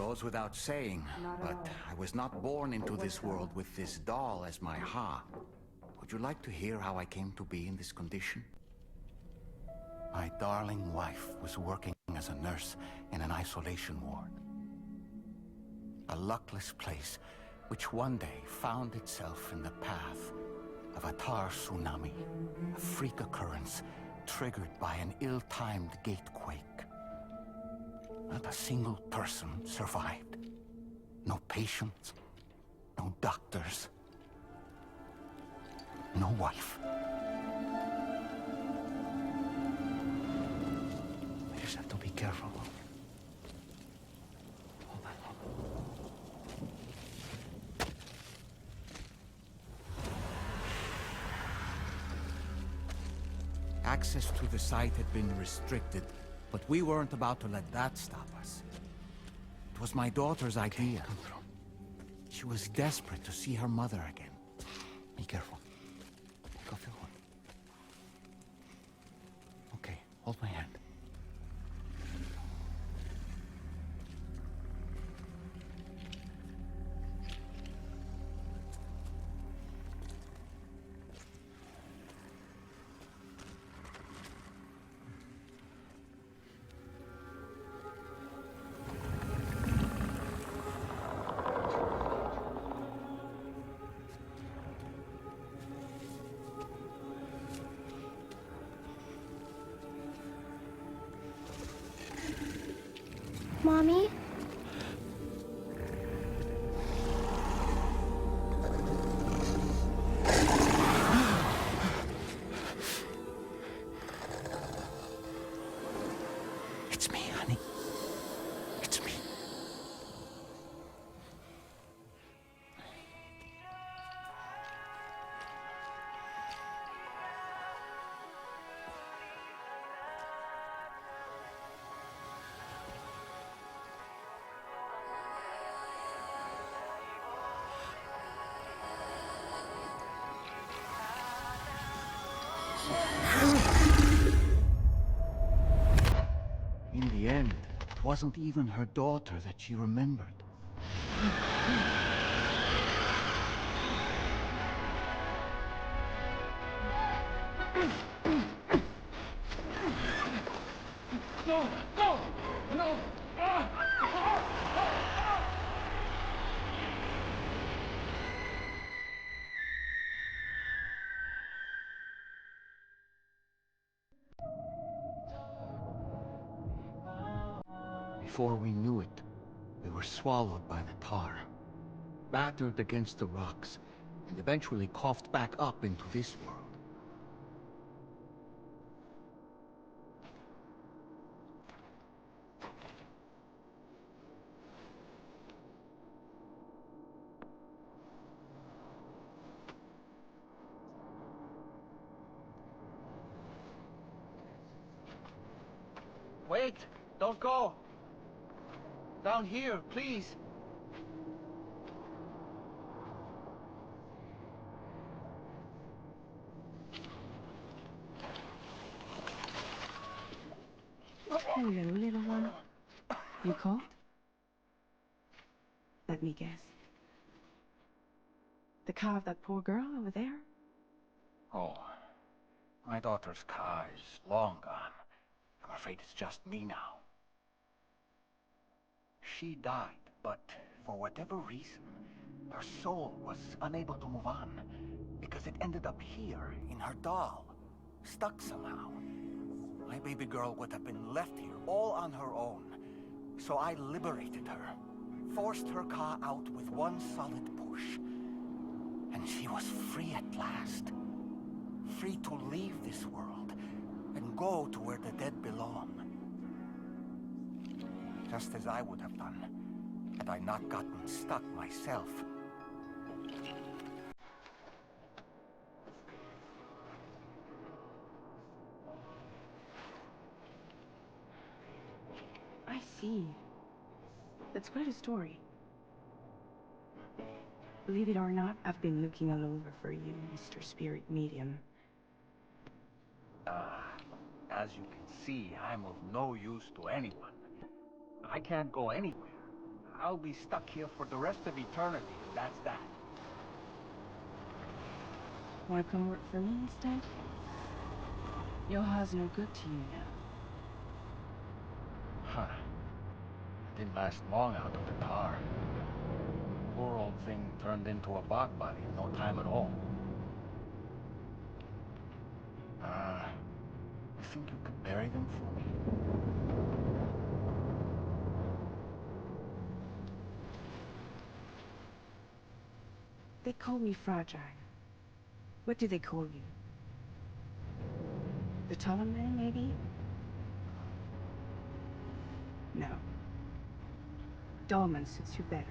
goes without saying, but I was not born into this world with this doll as my ha. Would you like to hear how I came to be in this condition? My darling wife was working as a nurse in an isolation ward. A luckless place which one day found itself in the path of a tar tsunami, a freak occurrence triggered by an ill-timed gatequake. Not a single person survived. No patients, no doctors, no wife. I just have to be careful. Hold on. Access to the site had been restricted, but we weren't about to let that stop us. It was my daughter's idea. Come through. She was desperate to see her mother again. Be careful. Go feel one. Okay, hold my hand. Mommy? It's me, honey. It's me. In the end, it wasn't even her daughter that she remembered. No! No! No! Before we knew it, we were swallowed by the tar, battered against the rocks, and eventually coughed back up into this world. Wait! Don't go! Down here, please! Hello, little one. You cold? Let me guess. The car of that poor girl over there? Oh, my daughter's car is long gone. I'm afraid it's just me now. She died, but for whatever reason, her soul was unable to move on, because it ended up here, in her doll, stuck somehow. My baby girl would have been left here all on her own, so I liberated her, forced her car out with one solid push, and she was free at last. Free to leave this world and go to where the dead belong. Just as I would have done, had I not gotten stuck myself. I see. That's quite a story. Believe it or not, I've been looking all over for you, Mr. Spirit Medium. As you can see, I'm of no use to anyone. I can't go anywhere. I'll be stuck here for the rest of eternity, if that's that. Wanna come work for me instead? Your ha's no good to you now. Huh. Didn't last long out of the tar. Poor old thing turned into a bark body in no time at all. You think you could bury them for me? They call me fragile. What do they call you? The taller man, maybe? No. Dolman suits you better.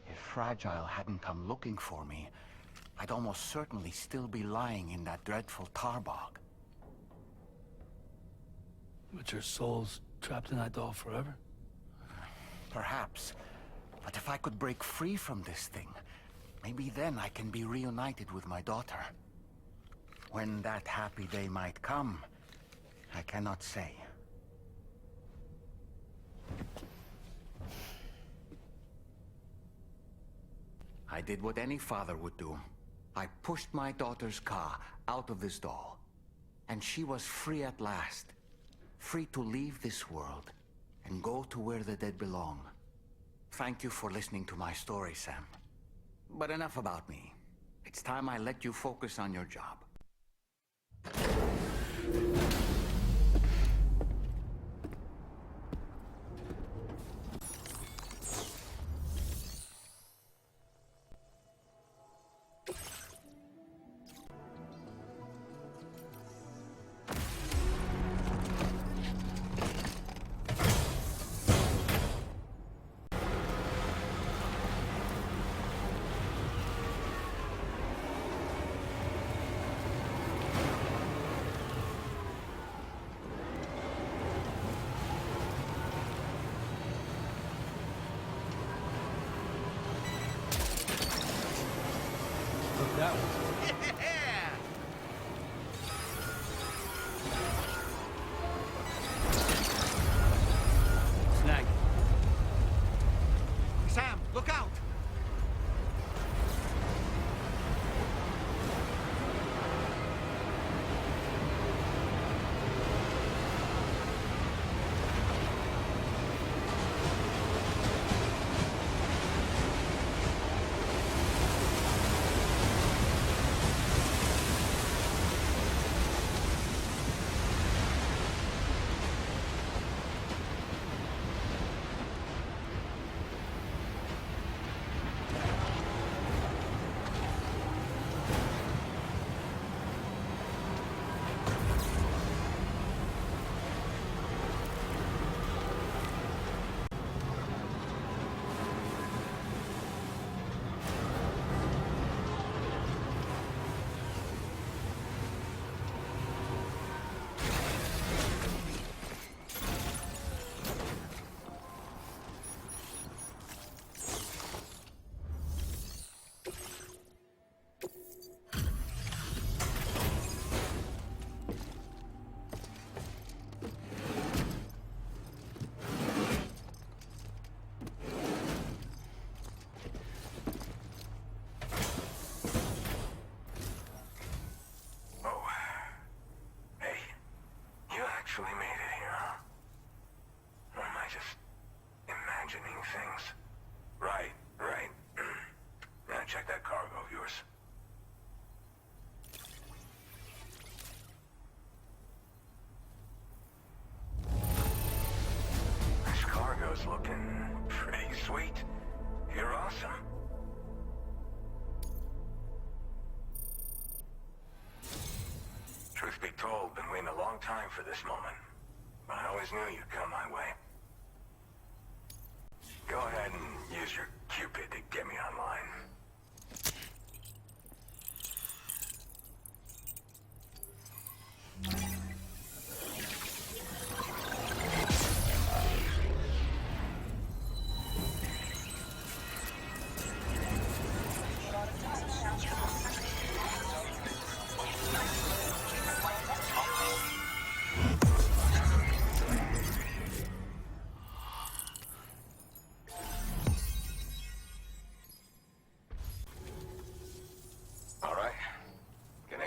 If Fragile hadn't come looking for me, I'd almost certainly still be lying in that dreadful tar bog. But your soul's trapped in that doll forever? Perhaps. But if I could break free from this thing, maybe then I can be reunited with my daughter. When that happy day might come, I cannot say. I did what any father would do. I pushed my daughter's car out of this doll. And she was free at last. Free to leave this world and go to where the dead belong. Thank you for listening to my story, Sam. But enough about me. It's time I let you focus on your job. Look, that was... Snag. Sam, look out! Actually made it here, huh? Or am I just imagining things? Right. Now check that cargo of yours. This cargo's looking pretty sweet. You're awesome. Truth be told, been waiting a long time for this moment. But I always knew you'd come my way. Go ahead and use your Cupid to get me online.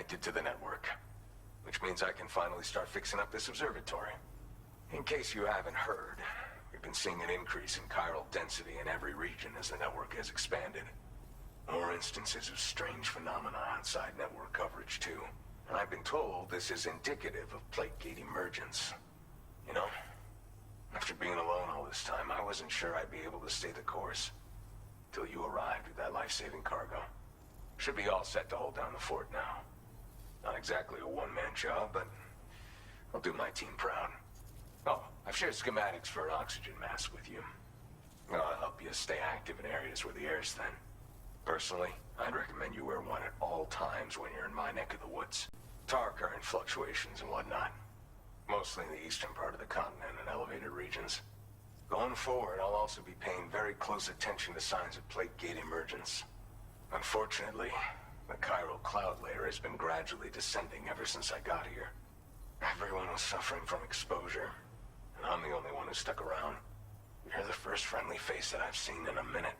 connected to the network. Which means I can finally start fixing up this observatory. In case you haven't heard, we've been seeing an increase in chiral density in every region as the network has expanded. More instances of strange phenomena outside network coverage, too. And I've been told this is indicative of plate gate emergence. You know, after being alone all this time, I wasn't sure I'd be able to stay the course. Till you arrived with that life-saving cargo. Should be all set to hold down the fort now. Not exactly a one-man job, but I'll do my team proud. Oh, I've shared schematics for an oxygen mask with you. I'll help you stay active in areas where the air's thin. Personally, I'd recommend you wear one at all times when you're in my neck of the woods. Tar current fluctuations and whatnot. Mostly in the eastern part of the continent and elevated regions. Going forward, I'll also be paying very close attention to signs of plate gate emergence. Unfortunately, the chiral cloud layer has been gradually descending ever since I got here. Everyone was suffering from exposure, and I'm the only one who stuck around. You're the first friendly face that I've seen in a minute.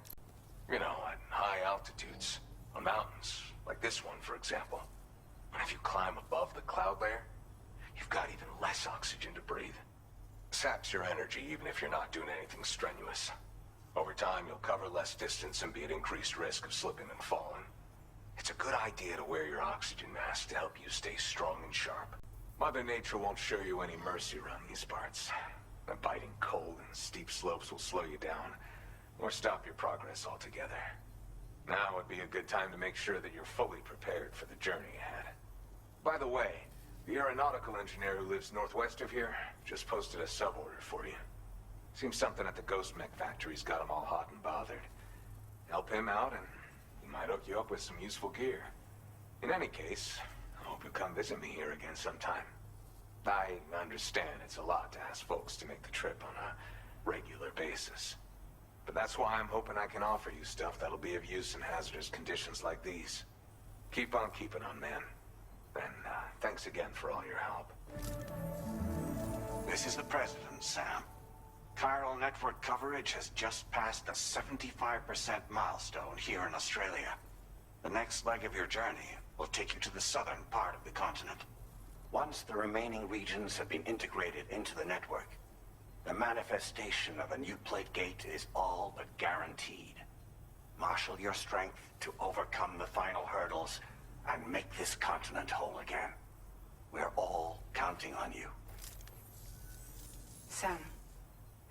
You know, at high altitudes, on mountains, like this one, for example. But if you climb above the cloud layer, you've got even less oxygen to breathe. Saps your energy even if you're not doing anything strenuous. Over time, you'll cover less distance and be at increased risk of slipping and falling. It's a good idea to wear your oxygen mask to help you stay strong and sharp. Mother Nature won't show you any mercy around these parts. The biting cold and steep slopes will slow you down, or stop your progress altogether. Now would be a good time to make sure that you're fully prepared for the journey ahead. By the way, the aeronautical engineer who lives northwest of here just posted a sub-order for you. Seems something at the Ghost Mech factory's got him all hot and bothered. Help him out and he might hook you up with some useful gear. In any case, I hope you come visit me here again sometime. I understand it's a lot to ask folks to make the trip on a regular basis. But that's why I'm hoping I can offer you stuff that'll be of use in hazardous conditions like these. Keep on keeping on, man. And thanks again for all your help. This is the President, Sam. Chiral network coverage has just passed the 75% milestone here in Australia. The next leg of your journey will take you to the southern part of the continent. Once the remaining regions have been integrated into the network, the manifestation of a new plate gate is all but guaranteed. Marshal your strength to overcome the final hurdles and make this continent whole again. We're all counting on you. Sam,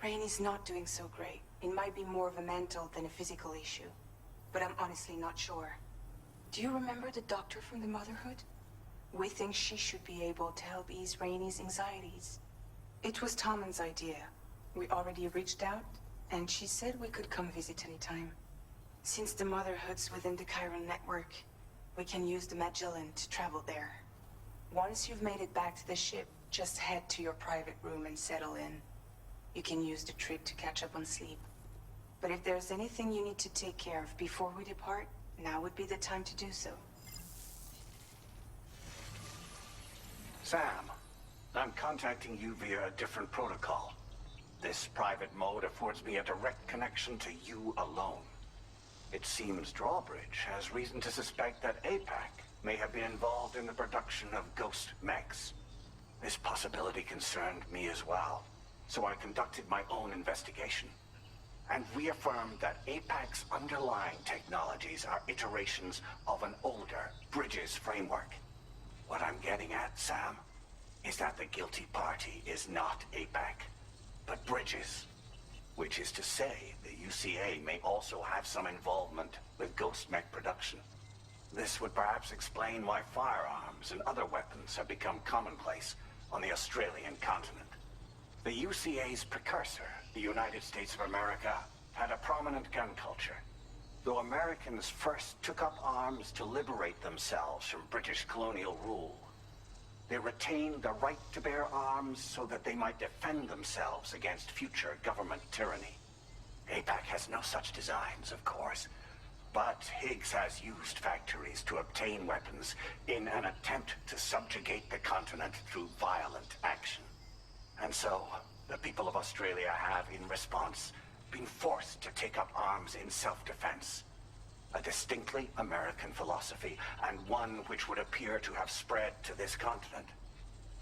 Rainey's not doing so great. It might be more of a mental than a physical issue, but I'm honestly not sure. Do you remember the doctor from the Motherhood? We think she should be able to help ease Rainey's anxieties. It was Tommen's idea. We already reached out, and she said we could come visit anytime. Since the Motherhood's within the Chiron network, we can use the Magellan to travel there. Once you've made it back to the ship, just head to your private room and settle in. You can use the trip to catch up on sleep. But if there's anything you need to take care of before we depart, now would be the time to do so. Sam, I'm contacting you via a different protocol. This private mode affords me a direct connection to you alone. It seems Drawbridge has reason to suspect that APAC may have been involved in the production of ghost mechs. This possibility concerned me as well, so I conducted my own investigation and reaffirmed that APAC's underlying technologies are iterations of an older Bridges framework. What I'm getting at, Sam, is that the guilty party is not APAC, but Bridges. Which is to say, the UCA may also have some involvement with ghost mech production. This would perhaps explain why firearms and other weapons have become commonplace on the Australian continent. The UCA's precursor, the United States of America, had a prominent gun culture. Though Americans first took up arms to liberate themselves from British colonial rule, they retained the right to bear arms so that they might defend themselves against future government tyranny. APAC has no such designs, of course, but Higgs has used factories to obtain weapons in an attempt to subjugate the continent through violent action. And so, the people of Australia have, in response, been forced to take up arms in self-defense. a distinctly American philosophy, and one which would appear to have spread to this continent.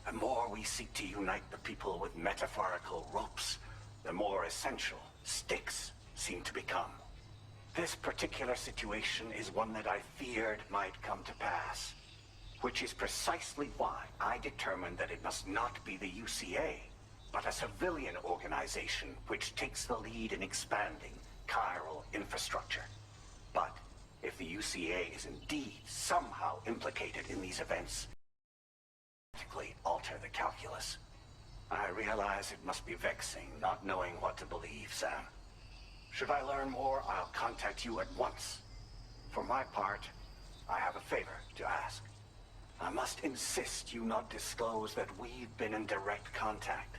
The more we seek to unite the people with metaphorical ropes, the more essential sticks seem to become. This particular situation is one that I feared might come to pass, which is precisely why I determined that it must not be the UCA, but a civilian organization which takes the lead in expanding chiral infrastructure. But if the UCA is indeed somehow implicated in these events, dramatically alter the calculus. I realize it must be vexing not knowing what to believe, Sam. Should I learn more, I'll contact you at once. For my part, I have a favor to ask. I must insist you not disclose that we've been in direct contact.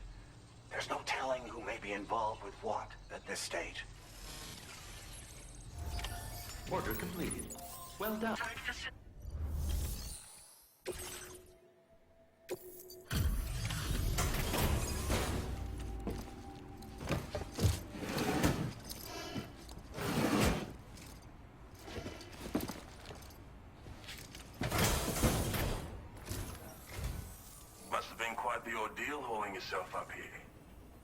There's no telling who may be involved with what at this stage. Order completed. Well done. Must have been quite the ordeal hauling yourself up here.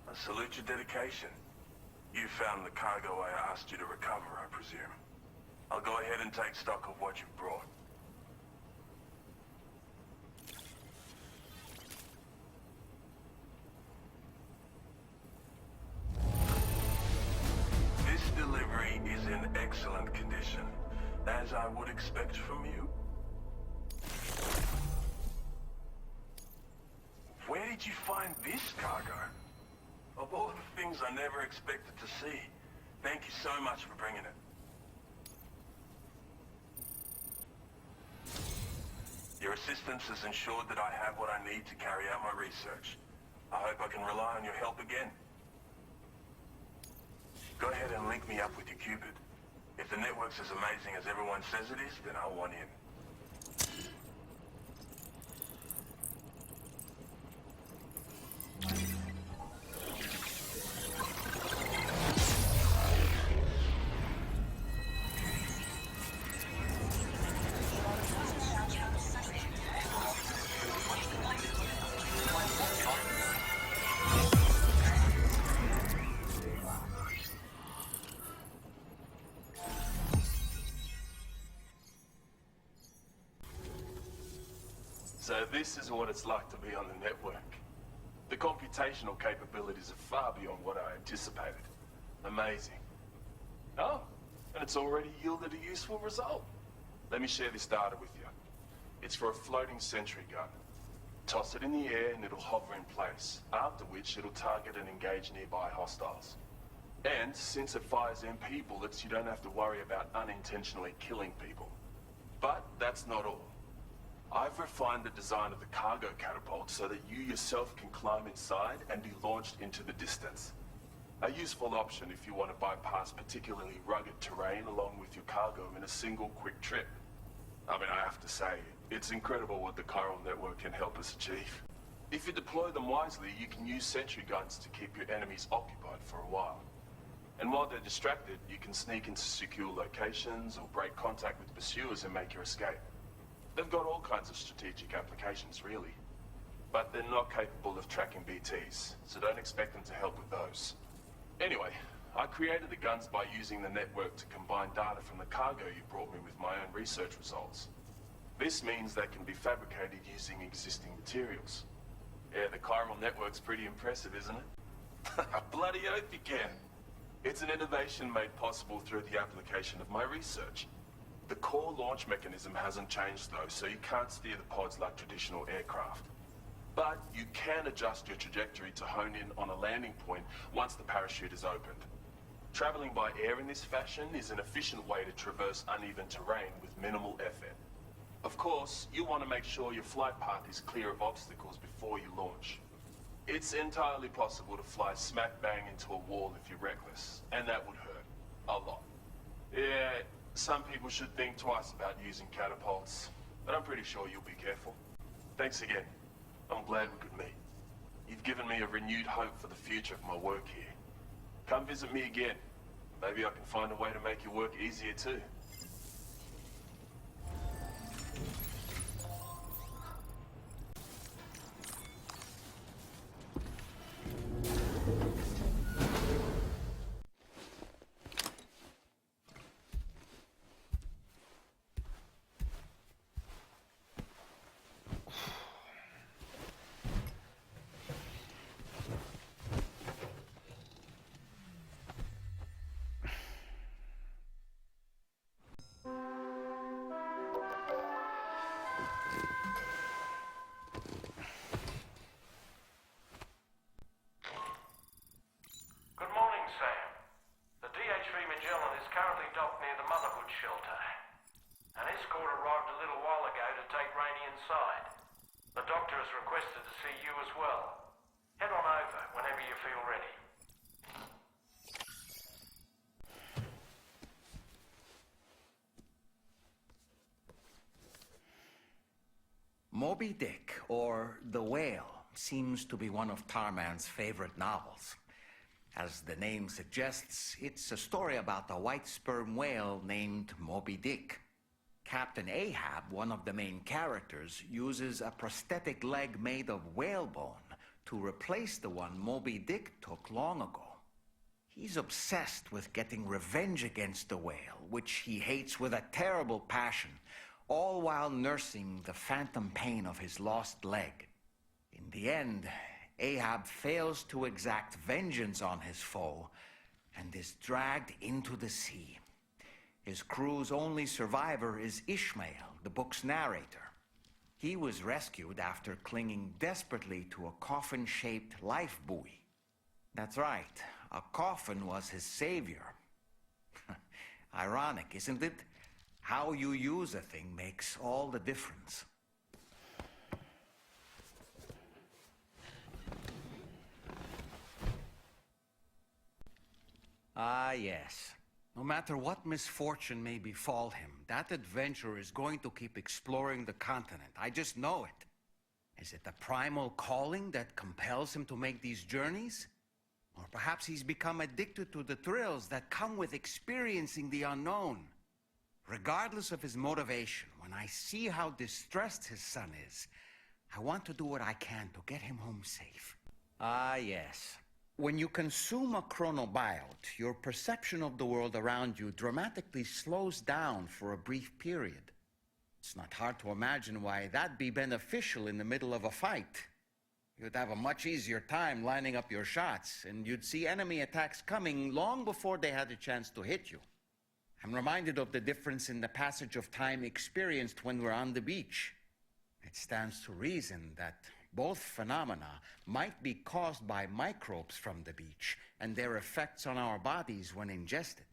I salute your dedication. You found the cargo I asked you to recover, I presume. I'll go ahead and take stock of what you've brought. This delivery is in excellent condition, as I would expect from you. Where did you find this cargo? Of all the things I never expected to see, thank you so much for bringing it. Your assistance has ensured that I have what I need to carry out my research. I hope I can rely on your help again. Go ahead and link me up with your Cupid. If the network's as amazing as everyone says it is, then I'll want in. So this is what it's like to be on the network. The computational capabilities are far beyond what I anticipated. Amazing. Oh, and it's already yielded a useful result. Let me share this data with you. It's for a floating sentry gun. Toss it in the air and it'll hover in place, after which it'll target and engage nearby hostiles. And since it fires MP bullets, you don't have to worry about unintentionally killing people. But that's not all. I've refined the design of the cargo catapult so that you yourself can climb inside and be launched into the distance. A useful option if you want to bypass particularly rugged terrain along with your cargo in a single quick trip. I mean, I have to say, it's incredible what the chiral network can help us achieve. If you deploy them wisely, you can use sentry guns to keep your enemies occupied for a while. And while they're distracted, you can sneak into secure locations or break contact with pursuers and make your escape. They've got all kinds of strategic applications, really. But they're not capable of tracking BTs, so don't expect them to help with those. Anyway, I created the guns by using the network to combine data from the cargo you brought me with my own research results. This means they can be fabricated using existing materials. Yeah, the chiral network's pretty impressive, isn't it? Bloody oath you can. It's an innovation made possible through the application of my research. The core launch mechanism hasn't changed though, so you can't steer the pods like traditional aircraft. But you can adjust your trajectory to hone in on a landing point once the parachute is opened. Traveling by air in this fashion is an efficient way to traverse uneven terrain with minimal effort. Of course, you want to make sure your flight path is clear of obstacles before you launch. It's entirely possible to fly smack bang into a wall if you're reckless, and that would hurt. A lot. Yeah, some people should think twice about using catapults, but I'm pretty sure you'll be careful. Thanks again. I'm glad we could meet. You've given me a renewed hope for the future of my work here. Come visit me again. Maybe I can find a way to make your work easier too. to take Rainey inside. The doctor has requested to see you as well. Head on over whenever you feel ready. Moby Dick, or The Whale, seems to be one of Tarman's favorite novels. As the name suggests, it's a story about a white sperm whale named Moby Dick. Captain Ahab, one of the main characters, uses a prosthetic leg made of whalebone to replace the one Moby Dick took long ago. He's obsessed with getting revenge against the whale, which he hates with a terrible passion, all while nursing the phantom pain of his lost leg. In the end, Ahab fails to exact vengeance on his foe and is dragged into the sea. His crew's only survivor is Ishmael, the book's narrator. He was rescued after clinging desperately to a coffin-shaped life buoy. That's right, a coffin was his savior. Ironic, isn't it? How you use a thing makes all the difference. Ah, yes. No matter what misfortune may befall him, that adventurer is going to keep exploring the continent. I just know it. Is it the primal calling that compels him to make these journeys? Or perhaps he's become addicted to the thrills that come with experiencing the unknown. Regardless of his motivation, when I see how distressed his son is, I want to do what I can to get him home safe. Ah, yes. When you consume a chronobiote, your perception of the world around you dramatically slows down for a brief period. It's not hard to imagine why that'd be beneficial in the middle of a fight. You'd have a much easier time lining up your shots, and you'd see enemy attacks coming long before they had a chance to hit you. I'm reminded of the difference in the passage of time experienced when we're on the beach. It stands to reason that both phenomena might be caused by microbes from the beach and their effects on our bodies when ingested.